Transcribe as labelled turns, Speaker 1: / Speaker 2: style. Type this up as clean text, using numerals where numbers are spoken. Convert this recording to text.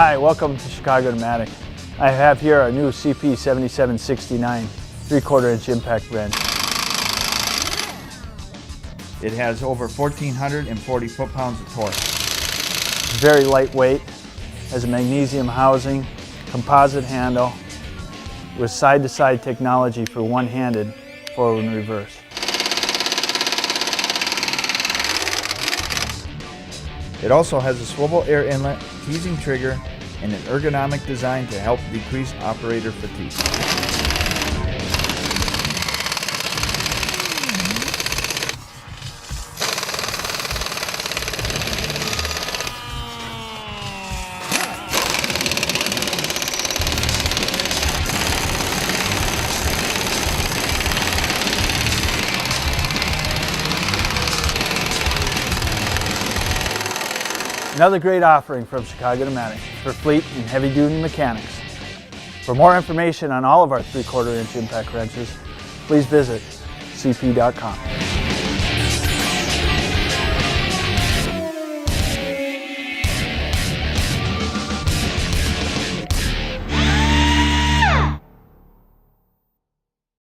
Speaker 1: Hi, welcome to Chicago Pneumatic. I have here our new CP7769 3/4 inch impact wrench.
Speaker 2: It has over 1,440 foot-pounds of torque.
Speaker 1: It's very lightweight, has a magnesium housing, composite handle, with side-to-side technology for one-handed forward and reverse.
Speaker 2: It also has a swivel air inlet, teasing trigger, and an ergonomic design to help decrease operator fatigue.
Speaker 1: Another great offering from Chicago Pneumatic for fleet and heavy-duty mechanics. For more information on all of our 3/4 inch impact wrenches, please visit cp.com.